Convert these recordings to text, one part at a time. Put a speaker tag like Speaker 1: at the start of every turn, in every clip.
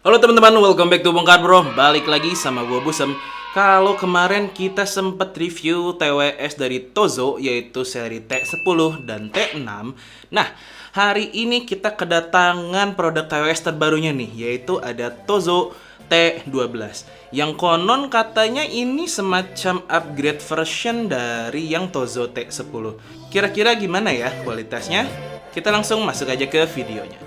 Speaker 1: Halo teman-teman, welcome back to Bongkar Bro. Balik lagi sama gua Busem. Kalau kemarin kita sempet review TWS dari Tozo, yaitu seri T10 dan T6. Nah, hari ini kita kedatangan produk TWS terbarunya nih, yaitu ada Tozo T12. Yang konon katanya ini semacam upgrade version dari yang Tozo T10. Kira-kira gimana ya kualitasnya? Kita langsung masuk aja ke videonya.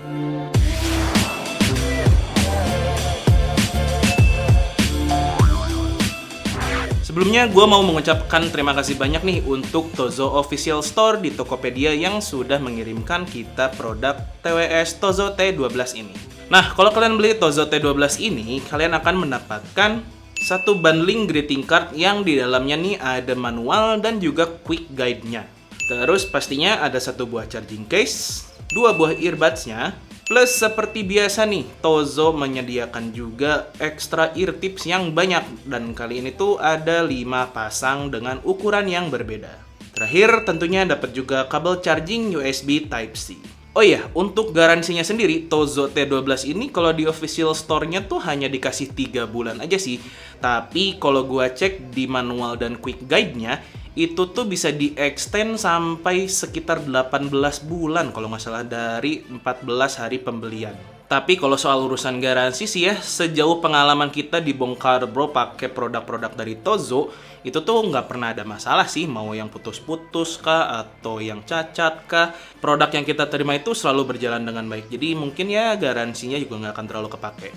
Speaker 1: Sebelumnya, gue mau mengucapkan terima kasih banyak nih untuk Tozo Official Store di Tokopedia yang sudah mengirimkan kita produk TWS Tozo T12 ini. Nah, kalau kalian beli Tozo T12 ini, kalian akan mendapatkan satu bundling greeting card yang di dalamnya nih ada manual dan juga quick guide-nya. Terus pastinya ada satu buah charging case, dua buah earbuds-nya, plus seperti biasa nih, Tozo menyediakan juga extra ear tips yang banyak. Dan kali ini tuh ada 5 pasang dengan ukuran yang berbeda. Terakhir tentunya dapat juga kabel charging USB Type-C. Oh iya, untuk garansinya sendiri, Tozo T12 ini kalau di official store-nya tuh hanya dikasih 3 bulan aja sih. Tapi kalau gua cek di manual dan quick guide-nya, itu tuh bisa di-extend sampai sekitar 18 bulan kalau nggak salah dari 14 hari pembelian. Tapi kalau soal urusan garansi sih ya, sejauh pengalaman kita di Bongkar Bro pakai produk-produk dari Tozo, itu tuh nggak pernah ada masalah sih, mau yang putus-putus kah atau yang cacat kah. Produk yang kita terima itu selalu berjalan dengan baik, jadi mungkin ya garansinya juga nggak akan terlalu kepake.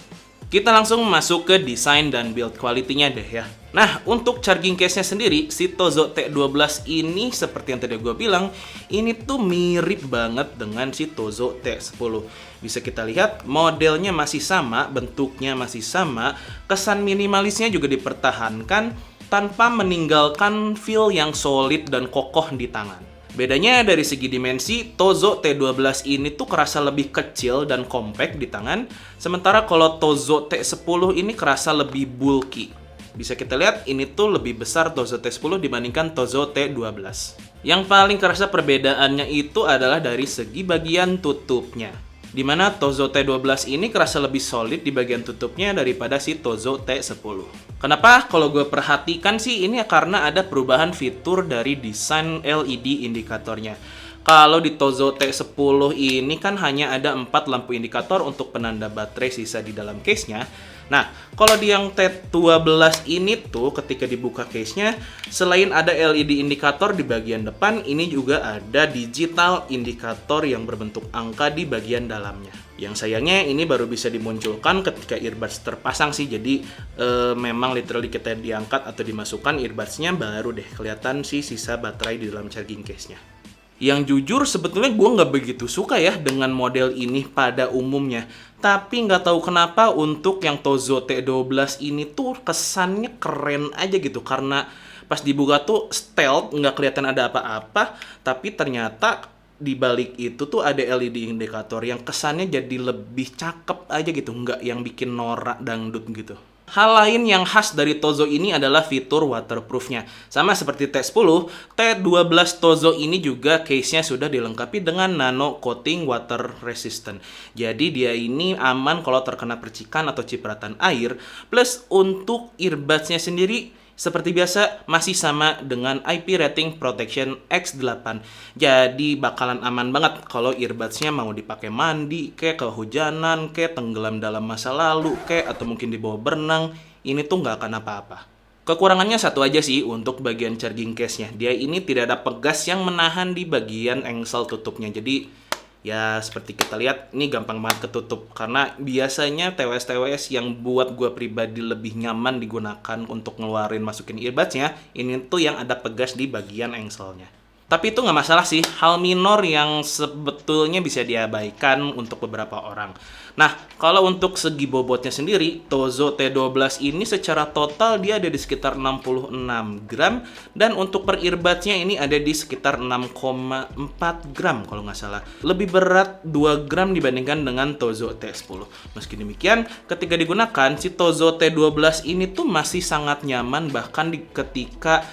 Speaker 1: Kita langsung masuk ke desain dan build quality-nya deh ya. Nah, untuk charging case-nya sendiri, si Tozo T12 ini seperti yang tadi gue bilang, ini tuh mirip banget dengan si Tozo T10. Bisa kita lihat, modelnya masih sama, bentuknya masih sama, kesan minimalisnya juga dipertahankan tanpa meninggalkan feel yang solid dan kokoh di tangan. Bedanya dari segi dimensi, Tozo T12 ini tuh kerasa lebih kecil dan compact di tangan, sementara kalau Tozo T10 ini kerasa lebih bulky. Bisa kita lihat, ini tuh lebih besar Tozo T10 dibandingkan Tozo T12. Yang paling kerasa perbedaannya itu adalah dari segi bagian tutupnya, di mana Tozo T12 ini kerasa lebih solid di bagian tutupnya daripada si Tozo T10. Kenapa? Kalau gue perhatikan sih ini karena ada perubahan fitur dari desain LED indikatornya. Kalau di Tozo T10 ini kan hanya ada 4 lampu indikator untuk penanda baterai sisa di dalam case-nya. Nah, kalau di yang T12 ini tuh ketika dibuka case-nya, selain ada LED indikator di bagian depan, ini juga ada digital indikator yang berbentuk angka di bagian dalamnya. Yang sayangnya ini baru bisa dimunculkan ketika earbuds terpasang sih, jadi memang literally kita diangkat atau dimasukkan earbuds-nya baru deh kelihatan sih sisa baterai di dalam charging case-nya. Yang jujur sebetulnya gue nggak begitu suka ya dengan model ini pada umumnya. Tapi nggak tahu kenapa untuk yang Tozo T12 ini tuh kesannya keren aja gitu. Karena pas dibuka tuh stealth, nggak kelihatan ada apa-apa. Tapi ternyata di balik itu tuh ada LED indikator yang kesannya jadi lebih cakep aja gitu. Nggak yang bikin norak dangdut gitu. Hal lain yang khas dari Tozo ini adalah fitur waterproof-nya. Sama seperti T10, T12 Tozo ini juga case-nya sudah dilengkapi dengan nano coating water resistant. Jadi dia ini aman kalau terkena percikan atau cipratan air. Plus untuk earbuds-nya sendiri seperti biasa masih sama dengan IP rating protection X8. Jadi bakalan aman banget kalau earbuds-nya mau dipakai mandi, kayak kehujanan, kayak tenggelam dalam masa lalu, kayak atau mungkin dibawa berenang. Ini tuh nggak akan apa-apa. Kekurangannya satu aja sih untuk bagian charging case-nya. Dia ini tidak ada pegas yang menahan di bagian engsel tutupnya. Jadi ya seperti kita lihat ini gampang banget ketutup. Karena biasanya TWS-TWS yang buat gue pribadi lebih nyaman digunakan untuk ngeluarin masukin earbuds-nya, ini tuh yang ada pegas di bagian engselnya. Tapi itu nggak masalah sih, hal minor yang sebetulnya bisa diabaikan untuk beberapa orang. Nah, kalau untuk segi bobotnya sendiri, Tozo T12 ini secara total dia ada di sekitar 66 gram. Dan untuk per earbuds-nya ini ada di sekitar 6,4 gram kalau nggak salah. Lebih berat 2 gram dibandingkan dengan Tozo T10. Meski demikian, ketika digunakan, si Tozo T12 ini tuh masih sangat nyaman bahkan ketika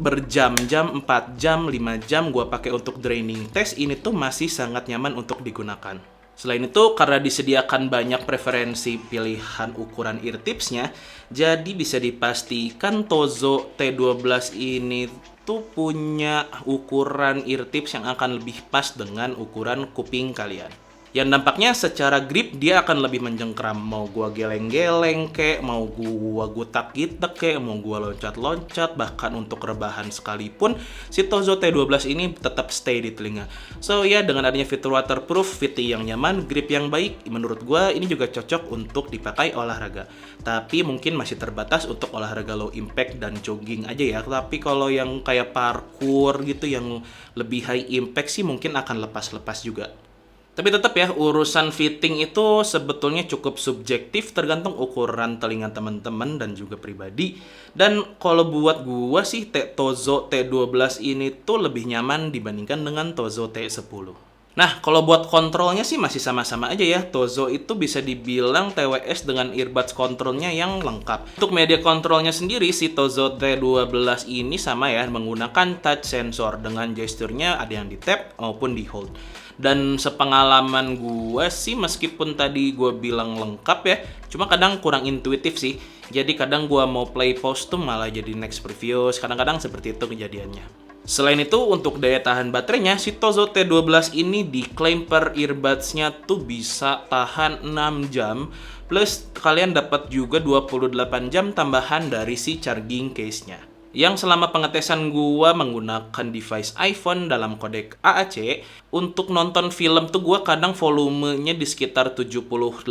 Speaker 1: berjam-jam, 4 jam, 5 jam gue pakai untuk draining test, ini tuh masih sangat nyaman untuk digunakan. Selain itu, karena disediakan banyak preferensi pilihan ukuran ear tipsnya, jadi bisa dipastikan Tozo T12 ini tuh punya ukuran ear tips yang akan lebih pas dengan ukuran kuping kalian. Yang dampaknya secara grip dia akan lebih menjengkram. Mau gua geleng-geleng kek, mau gua gutak-gitek kek, mau gua loncat-loncat, bahkan untuk rebahan sekalipun, si Tozo T12 ini tetap stay di telinga. So ya, dengan adanya fitur waterproof, fitting yang nyaman, grip yang baik, menurut gua ini juga cocok untuk dipakai olahraga. Tapi mungkin masih terbatas untuk olahraga low impact dan jogging aja ya. Tapi kalau yang kayak parkour gitu yang lebih high impact sih mungkin akan lepas-lepas juga. Tapi tetap ya, urusan fitting itu sebetulnya cukup subjektif tergantung ukuran telinga teman-teman dan juga pribadi. Dan kalau buat gua sih Tozo T12 ini tuh lebih nyaman dibandingkan dengan Tozo T10. Nah, kalau buat kontrolnya sih masih sama-sama aja ya. Tozo itu bisa dibilang TWS dengan earbuds kontrolnya yang lengkap. Untuk media kontrolnya sendiri, si Tozo T12 ini sama ya, menggunakan touch sensor dengan gesturnya ada yang di tap maupun di hold. Dan sepengalaman gue sih, meskipun tadi gue bilang lengkap ya, cuma kadang kurang intuitif sih. Jadi kadang gue mau play pause tuh malah jadi next previous, kadang-kadang seperti itu kejadiannya. Selain itu, untuk daya tahan baterainya, si Tozo T12 ini diklaim per earbuds-nya tuh bisa tahan 6 jam, plus kalian dapat juga 28 jam tambahan dari si charging case-nya. Yang selama pengetesan gua menggunakan device iPhone dalam kodek AAC, untuk nonton film tuh gua kadang volumenya di sekitar 70-80%,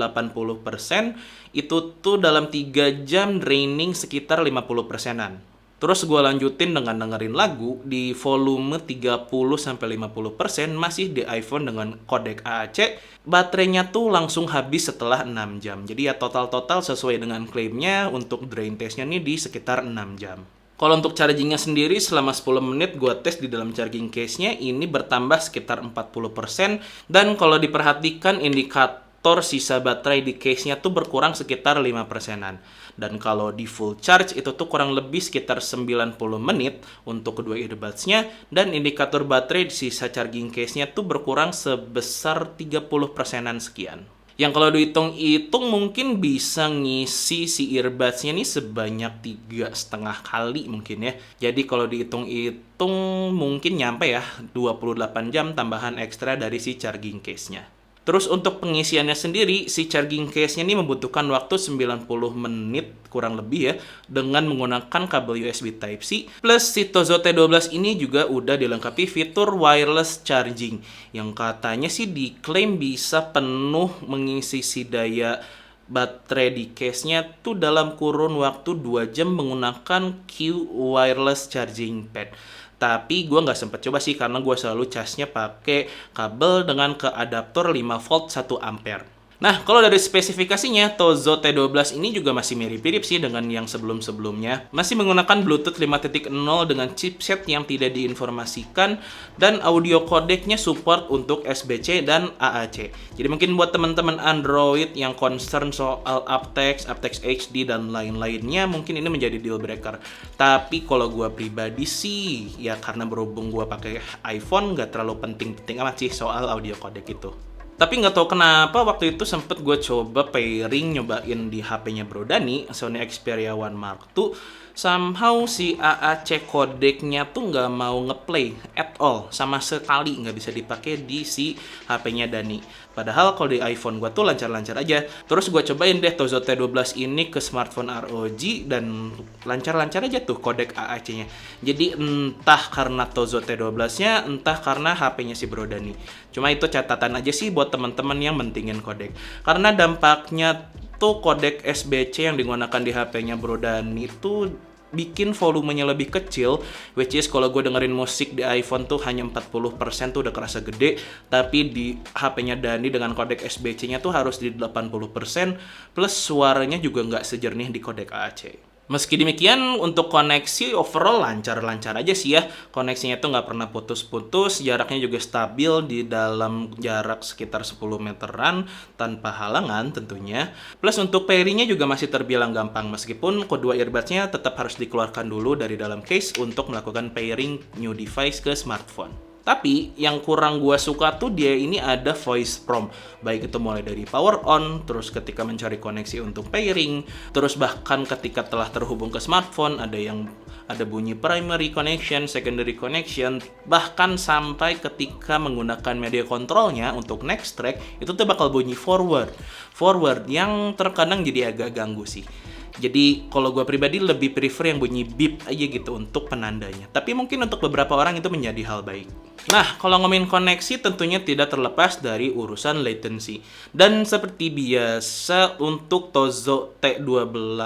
Speaker 1: itu tuh dalam 3 jam draining sekitar 50%-an. Terus gue lanjutin dengan dengerin lagu di volume 30-50% masih di iPhone dengan kodek AAC. Baterainya tuh langsung habis setelah 6 jam. Jadi ya total-total sesuai dengan klaimnya untuk drain testnya nih di sekitar 6 jam. Kalau untuk chargingnya sendiri selama 10 menit gue tes di dalam charging case-nya ini bertambah sekitar 40%. Dan kalau diperhatikan indikator sisa baterai di case-nya tuh berkurang sekitar 5%-an. Dan kalau di full charge itu tuh kurang lebih sekitar 90 menit untuk kedua earbuds-nya. Dan indikator baterai di sisa charging case-nya tuh berkurang sebesar 30%-an sekian. Yang kalau dihitung-hitung mungkin bisa ngisi si earbuds-nya nih sebanyak 3,5 kali mungkin ya. Jadi kalau dihitung-hitung mungkin nyampe ya 28 jam tambahan ekstra dari si charging case-nya. Terus untuk pengisiannya sendiri, si charging case-nya ini membutuhkan waktu 90 menit kurang lebih ya, dengan menggunakan kabel USB Type-C. Plus si Tozo T12 ini juga udah dilengkapi fitur wireless charging, yang katanya sih diklaim bisa penuh mengisi si daya baterai di case-nya tuh dalam kurun waktu 2 jam menggunakan Q wireless charging pad. Tapi gue nggak sempet coba sih karena gue selalu casnya pakai kabel dengan ke adaptor 5 volt 1 ampere. Nah, kalau dari spesifikasinya, Tozo T12 ini juga masih mirip-mirip sih dengan yang sebelum-sebelumnya. Masih menggunakan Bluetooth 5.0 dengan chipset yang tidak diinformasikan, dan audio codecnya support untuk SBC dan AAC. Jadi mungkin buat teman-teman Android yang concern soal aptX, aptX HD, dan lain-lainnya, mungkin ini menjadi deal breaker. Tapi kalau gue pribadi sih, ya karena berhubung gue pakai iPhone, nggak terlalu penting-penting amat sih soal audio codec itu. Tapi nggak tahu kenapa waktu itu sempet gue coba pairing nyobain di HP-nya Bro Dani, Sony Xperia One Mark II. Somehow si AAC codecnya tuh nggak mau ngeplay at all, sama sekali nggak bisa dipakai di si HP-nya Dani. Padahal kalau di iPhone gue tuh lancar-lancar aja. Terus gue cobain deh Tozo T12 ini ke smartphone ROG dan lancar-lancar aja tuh kodek AAC-nya. Jadi entah karena Tozo T12-nya, entah karena HP-nya si Bro Dani. Cuma itu catatan aja sih buat teman-teman yang mentingin kodek. Karena dampaknya tuh kodek SBC yang digunakan di HP-nya Bro Dani itu bikin volumenya lebih kecil, which is kalau gue dengerin musik di iPhone tuh hanya 40% tuh udah kerasa gede, tapi di HP-nya Dani dengan kodek SBC-nya tuh harus di 80%, plus suaranya juga nggak sejernih di kodek AAC. Meski demikian, untuk koneksi overall lancar-lancar aja sih ya. Koneksinya tuh nggak pernah putus-putus, jaraknya juga stabil di dalam jarak sekitar 10 meteran tanpa halangan tentunya. Plus untuk pairingnya juga masih terbilang gampang, meskipun kedua earbuds-nya tetap harus dikeluarkan dulu dari dalam case untuk melakukan pairing new device ke smartphone. Tapi yang kurang gua suka tuh dia ini ada voice prompt. Baik itu mulai dari power on, terus ketika mencari koneksi untuk pairing, terus bahkan ketika telah terhubung ke smartphone ada bunyi primary connection, secondary connection, bahkan sampai ketika menggunakan media controlnya untuk next track itu tuh bakal bunyi forward. Forward yang terkadang jadi agak ganggu sih. Jadi kalau gue pribadi lebih prefer yang bunyi beep aja gitu untuk penandanya. Tapi mungkin untuk beberapa orang itu menjadi hal baik. Nah, kalau ngomongin koneksi tentunya tidak terlepas dari urusan latency. Dan seperti biasa untuk Tozo T12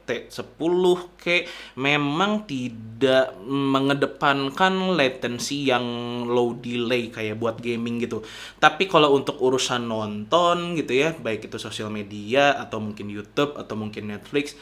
Speaker 1: T10 memang tidak mengedepankan latency yang low delay kayak buat gaming gitu. Tapi kalau untuk urusan nonton gitu ya, baik itu sosial media atau mungkin YouTube atau mungkin Netflix,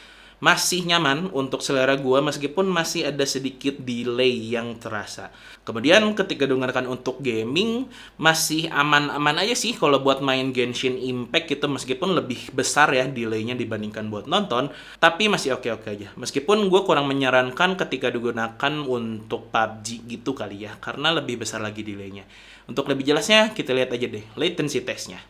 Speaker 1: masih nyaman untuk selera gua meskipun masih ada sedikit delay yang terasa. Kemudian ketika digunakan untuk gaming masih aman-aman aja sih kalau buat main Genshin Impact gitu, meskipun lebih besar ya delaynya dibandingkan buat nonton, tapi masih oke-oke aja. Meskipun gua kurang menyarankan ketika digunakan untuk PUBG gitu kali ya, karena lebih besar lagi delaynya. Untuk lebih jelasnya kita lihat aja deh latency testnya.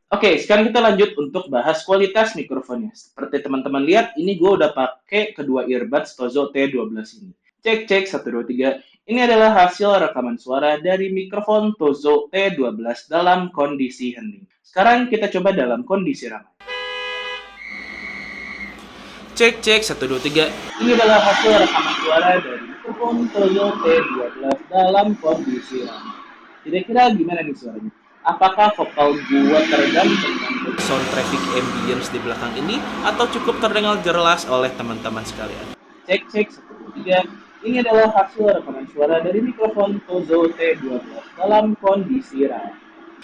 Speaker 1: Oke, sekarang kita lanjut untuk bahas kualitas mikrofonnya. Seperti teman-teman lihat, ini gue udah pakai kedua earbuds Tozo T12 ini. Cek, cek, 1, 2, 3. Ini adalah hasil rekaman suara dari mikrofon Tozo T12 dalam kondisi hening. Sekarang kita coba dalam kondisi ramai. Cek, cek, 1, 2, 3. Ini adalah hasil rekaman suara dari mikrofon Tozo T12 dalam kondisi ramai. Kira-kira gimana nih suaranya? Apakah vokal gua terdengar dengan sound traffic ambience di belakang ini atau cukup terdengar jelas oleh teman-teman sekalian? Cek, cek, 1, 2, 3. Ini adalah hasil rekaman suara dari mikrofon Tozo T12 dalam kondisi ramai.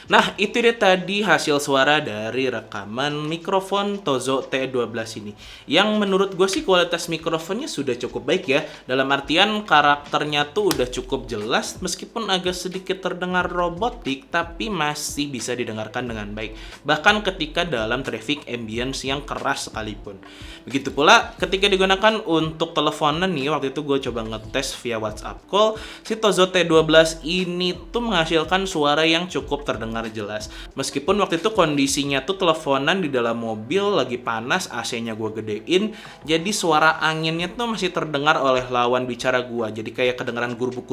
Speaker 1: Nah, itu dia tadi hasil suara dari rekaman mikrofon Tozo T12 ini. Yang menurut gue sih kualitas mikrofonnya sudah cukup baik ya. Dalam artian karakternya tuh udah cukup jelas, meskipun agak sedikit terdengar robotik, tapi masih bisa didengarkan dengan baik. Bahkan ketika dalam traffic ambience yang keras sekalipun. Begitu pula ketika digunakan untuk teleponan nih, waktu itu gue coba ngetes via WhatsApp call, si Tozo T12 ini tuh menghasilkan suara yang cukup terdengar jelas. Meskipun waktu itu kondisinya tuh teleponan di dalam mobil lagi panas, AC-nya gue gedein, jadi suara anginnya tuh masih terdengar oleh lawan bicara gue. Jadi kayak kedengaran gurubuk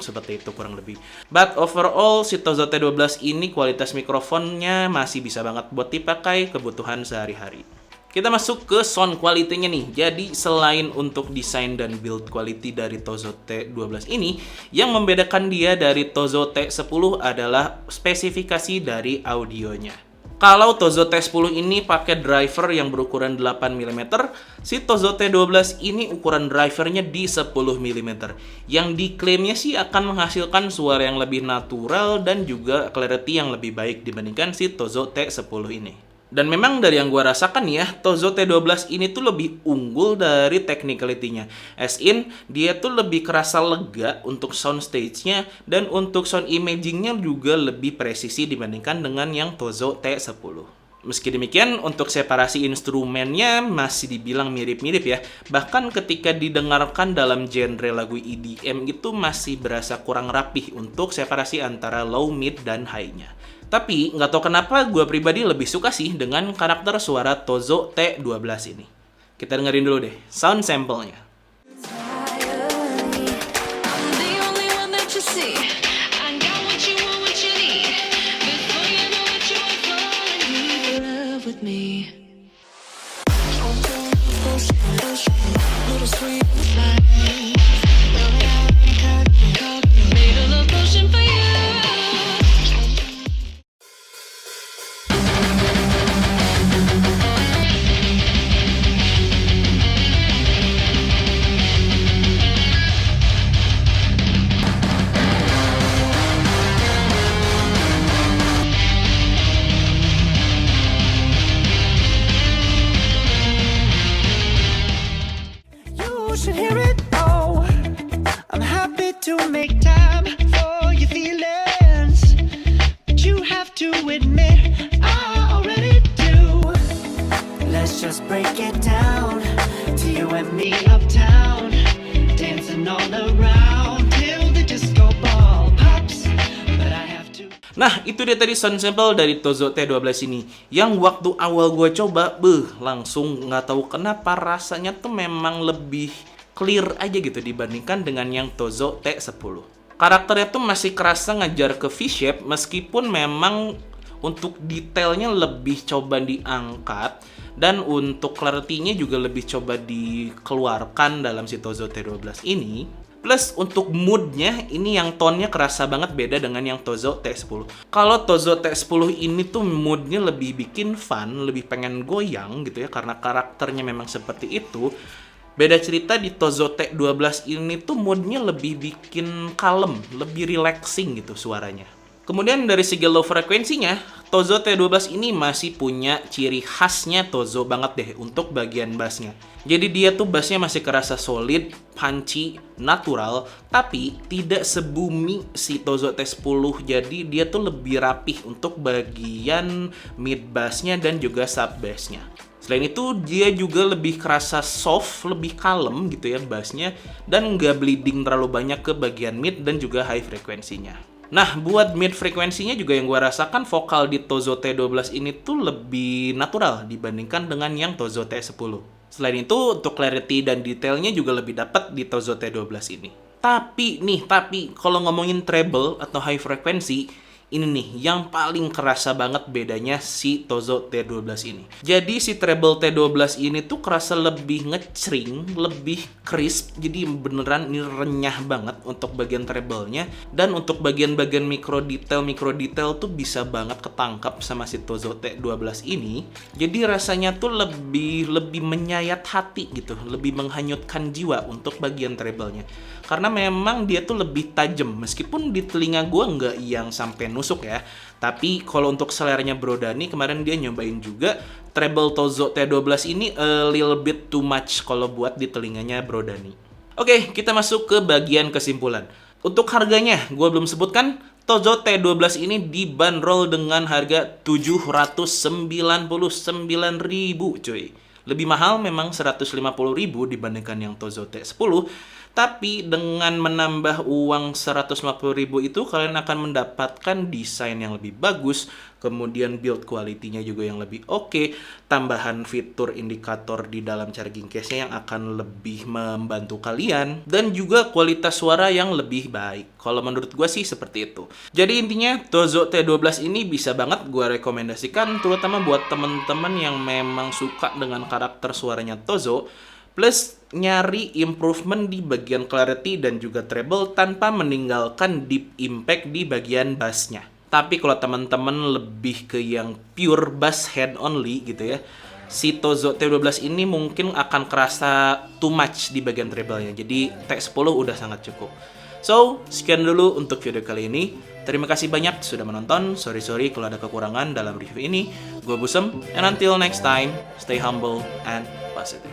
Speaker 1: seperti itu kurang lebih. But overall si Tozo T12 ini kualitas mikrofonnya masih bisa banget buat dipakai kebutuhan sehari-hari. Kita masuk ke sound quality-nya nih. Jadi selain untuk desain dan build quality dari Tozo T12 ini, yang membedakan dia dari Tozo T10 adalah spesifikasi dari audionya. Kalau Tozo T10 ini pakai driver yang berukuran 8 mm, si Tozo T12 ini ukuran drivernya di 10 mm. Yang diklaimnya sih akan menghasilkan suara yang lebih natural dan juga clarity yang lebih baik dibandingkan si Tozo T10 ini. Dan memang dari yang gue rasakan ya, Tozo T12 ini tuh lebih unggul dari technicality-nya. As in, dia tuh lebih kerasa lega untuk sound stage-nya, dan untuk sound imaging-nya juga lebih presisi dibandingkan dengan yang Tozo T10. Meski demikian, untuk separasi instrumennya masih dibilang mirip-mirip ya. Bahkan ketika didengarkan dalam genre lagu EDM itu masih berasa kurang rapih untuk separasi antara low, mid, dan high-nya. Tapi nggak tahu kenapa gue pribadi lebih suka sih dengan karakter suara Tozo T12 ini. Kita dengerin dulu deh sound sample-nya.
Speaker 2: to make time for your feelings, but you have to admit I already do. Let's just break it down to you and me uptown, dancing all around till the disco ball pops. But I have to.
Speaker 1: Nah, itu dia tadi sound sample dari Tozo T12 ini. Yang waktu awal gue coba, langsung nggak tahu kenapa rasanya tuh memang lebih clear aja gitu dibandingkan dengan yang Tozo T10. Karakternya tuh masih kerasa ngejar ke V-shape meskipun memang untuk detailnya lebih coba diangkat dan untuk clarity-nya juga lebih coba dikeluarkan dalam si Tozo T12 ini. Plus untuk moodnya ini yang tone-nya kerasa banget beda dengan yang Tozo T10. Kalau Tozo T10 ini tuh moodnya lebih bikin fun, lebih pengen goyang gitu ya karena karakternya memang seperti itu. Beda cerita di Tozo T12 ini tuh moodnya lebih bikin kalem, lebih relaxing gitu suaranya. Kemudian dari segi low frekuensinya, Tozo T12 ini masih punya ciri khasnya Tozo banget deh untuk bagian bassnya. Jadi dia tuh bassnya masih kerasa solid, punchy, natural, tapi tidak sebumi si Tozo T10. Jadi dia tuh lebih rapih untuk bagian mid bassnya dan juga sub bassnya. Selain itu, dia juga lebih kerasa soft, lebih kalem gitu ya bassnya, dan nggak bleeding terlalu banyak ke bagian mid dan juga high frekuensinya. Nah, buat mid frekuensinya juga yang gue rasakan vokal di Tozo T12 ini tuh lebih natural dibandingkan dengan yang Tozo T10. Selain itu, untuk clarity dan detailnya juga lebih dapat di Tozo T12 ini. Tapi kalau ngomongin treble atau high frekuensi, ini nih yang paling kerasa banget bedanya si Tozo T12 ini. Jadi si treble T12 ini tuh kerasa lebih ngecring, lebih crisp. Jadi beneran ini renyah banget untuk bagian treble-nya. Dan untuk bagian-bagian mikro detail tuh bisa banget ketangkap sama si Tozo T12 ini. Jadi rasanya tuh lebih menyayat hati gitu, lebih menghanyutkan jiwa untuk bagian treble-nya. Karena memang dia tuh lebih tajam, meskipun di telinga gue nggak yang sampai nusuk ya. Tapi kalau untuk seleranya Bro Dani, kemarin dia nyobain juga treble Tozo T12 ini a little bit too much kalau buat di telinganya Bro Dani. Oke, kita masuk ke bagian kesimpulan. Untuk harganya, gue belum sebutkan, Tozo T12 ini dibanderol dengan harga 799.000 cuy. Lebih mahal memang 150.000 dibandingkan yang Tozo T10. Tapi dengan menambah uang 150.000 itu kalian akan mendapatkan desain yang lebih bagus, kemudian build quality-nya juga yang lebih oke, tambahan fitur indikator di dalam charging case-nya yang akan lebih membantu kalian, dan juga kualitas suara yang lebih baik. Kalau menurut gue sih seperti itu. Jadi intinya Tozo T12 ini bisa banget gue rekomendasikan, terutama buat temen-temen yang memang suka dengan karakter suaranya Tozo, plus nyari improvement di bagian clarity dan juga treble tanpa meninggalkan deep impact di bagian bassnya. Tapi kalau teman-teman lebih ke yang pure bass head only gitu ya, si Tozo T12 ini mungkin akan kerasa too much di bagian treble-nya. Jadi T10 udah sangat cukup. So, sekian dulu untuk video kali ini. Terima kasih banyak sudah menonton. Sorry kalau ada kekurangan dalam review ini. Gue Busem, and until next time, stay humble and positive.